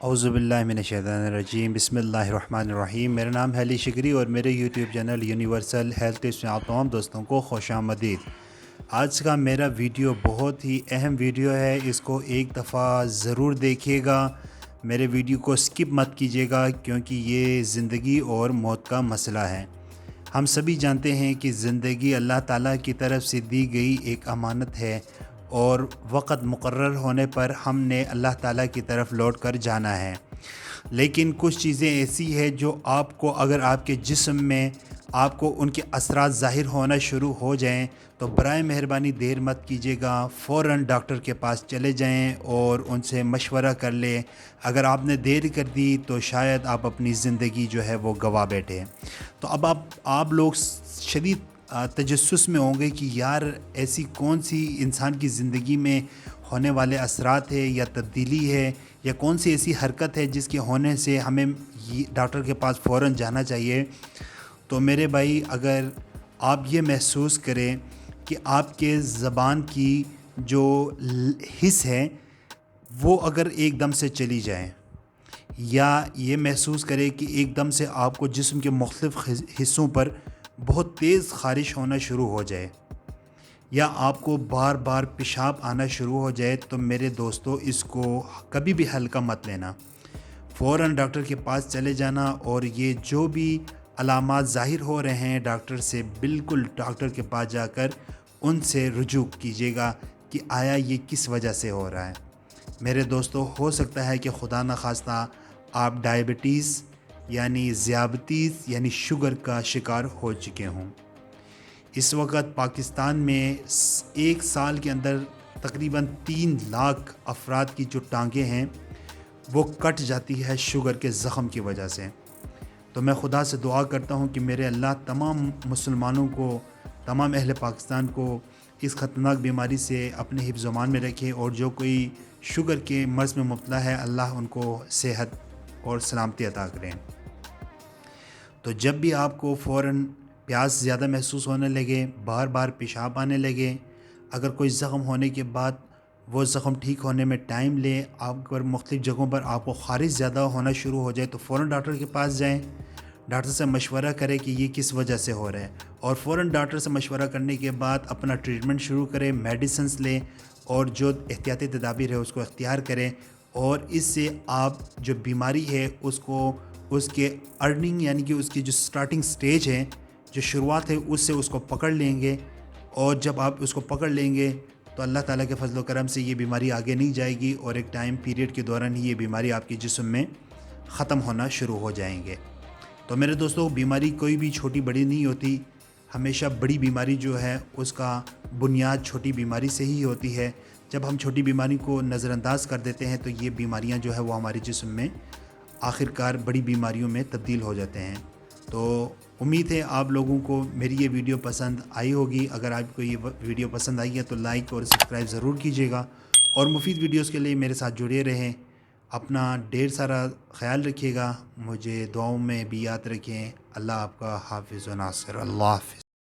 اعوذ باللہ من الشیطان الرجیم، بسم اللہ الرحمن الرحیم۔ میرا نام ہے علی شکری اور میرے YouTube channel universal health tips میں آپ تمام دوستوں کو خوش آمدید۔ آج کا میرا ویڈیو بہت ہی اہم ویڈیو ہے، اس کو ایک دفعہ ضرور دیکھیے گا، میرے ویڈیو کو سکپ مت کیجیے گا کیونکہ یہ زندگی اور موت کا مسئلہ ہے۔ ہم سبھی جانتے ہیں کہ زندگی اللہ تعالیٰ کی طرف سے دی گئی ایک امانت ہے اور وقت مقرر ہونے پر ہم نے اللہ تعالیٰ کی طرف لوٹ کر جانا ہے، لیکن کچھ چیزیں ایسی ہیں جو آپ کو اگر آپ کے جسم میں آپ کو ان کے اثرات ظاہر ہونا شروع ہو جائیں تو برائے مہربانی دیر مت کیجیے گا، فوراً ڈاکٹر کے پاس چلے جائیں اور ان سے مشورہ کر لیں۔ اگر آپ نے دیر کر دی تو شاید آپ اپنی زندگی جو ہے وہ گوا بیٹھے۔ تو اب آپ لوگ شدید تجسس میں ہوں گے کہ یار ایسی کون سی انسان کی زندگی میں ہونے والے اثرات ہے یا تبدیلی ہے یا کون سی ایسی حرکت ہے جس کے ہونے سے ہمیں ڈاکٹر کے پاس فوراً جانا چاہیے۔ تو میرے بھائی، اگر آپ یہ محسوس کریں کہ آپ کے زبان کی جو حس ہے وہ اگر ایک دم سے چلی جائیں، یا یہ محسوس کرے کہ ایک دم سے آپ کو جسم کے مختلف حصوں پر بہت تیز خارش ہونا شروع ہو جائے، یا آپ کو بار بار پیشاب آنا شروع ہو جائے، تو میرے دوستو اس کو کبھی بھی ہلکا مت لینا، فوراً ڈاکٹر کے پاس چلے جانا، اور یہ جو بھی علامات ظاہر ہو رہے ہیں ڈاکٹر سے بالکل ڈاکٹر کے پاس جا کر ان سے رجوع کیجیے گا کہ آیا یہ کس وجہ سے ہو رہا ہے۔ میرے دوستو، ہو سکتا ہے کہ خدا نخواستہ آپ ڈائبٹیز یعنی ذیابطیس یعنی شوگر کا شکار ہو چکے ہوں۔ اس وقت پاکستان میں ایک سال کے اندر تقریباً 3 لاکھ افراد کی جو ٹانگیں ہیں وہ کٹ جاتی ہے شوگر کے زخم کی وجہ سے۔ تو میں خدا سے دعا کرتا ہوں کہ میرے اللہ تمام مسلمانوں کو، تمام اہل پاکستان کو اس خطرناک بیماری سے اپنے حفظ و امان میں رکھے، اور جو کوئی شوگر کے مرض میں مبتلا ہے اللہ ان کو صحت اور سلامتی عطا کریں۔ تو جب بھی آپ کو فوراً پیاس زیادہ محسوس ہونے لگے، بار بار پیشاب آنے لگے، اگر کوئی زخم ہونے کے بعد وہ زخم ٹھیک ہونے میں ٹائم لے، آپ پر مختلف جگہوں پر آپ کو خارش زیادہ ہونا شروع ہو جائے، تو فوراً ڈاکٹر کے پاس جائیں، ڈاکٹر سے مشورہ کریں کہ یہ کس وجہ سے ہو رہا ہے، اور فوراً ڈاکٹر سے مشورہ کرنے کے بعد اپنا ٹریٹمنٹ شروع کریں، میڈیسنز لیں، اور جو احتیاطی تدابیر ہے اس کو اختیار کریں، اور اس سے آپ جو بیماری ہے اس کو اس کے ارننگ یعنی کہ اس کی جو سٹارٹنگ سٹیج ہے، جو شروعات ہے اس سے اس کو پکڑ لیں گے، اور جب آپ اس کو پکڑ لیں گے تو اللہ تعالیٰ کے فضل و کرم سے یہ بیماری آگے نہیں جائے گی، اور ایک ٹائم پیریڈ کے دوران ہی یہ بیماری آپ کے جسم میں ختم ہونا شروع ہو جائیں گے۔ تو میرے دوستو، بیماری کوئی بھی چھوٹی بڑی نہیں ہوتی، ہمیشہ بڑی بیماری جو ہے اس کا بنیاد چھوٹی بیماری سے ہی ہوتی ہے۔ جب ہم چھوٹی بیماری کو نظر انداز کر دیتے ہیں تو یہ بیماریاں جو ہے وہ ہمارے جسم میں آخرکار بڑی بیماریوں میں تبدیل ہو جاتے ہیں۔ تو امید ہے آپ لوگوں کو میری یہ ویڈیو پسند آئی ہوگی۔ اگر آپ کو یہ ویڈیو پسند آئی ہے تو لائک اور سبسکرائب ضرور کیجیے گا، اور مفید ویڈیوز کے لیے میرے ساتھ جڑے رہیں۔ اپنا ڈھیر سارا خیال رکھیے گا، مجھے دعاؤں میں بھی یاد رکھیں۔ اللہ آپ کا حافظ و ناصر۔ اللہ حافظ۔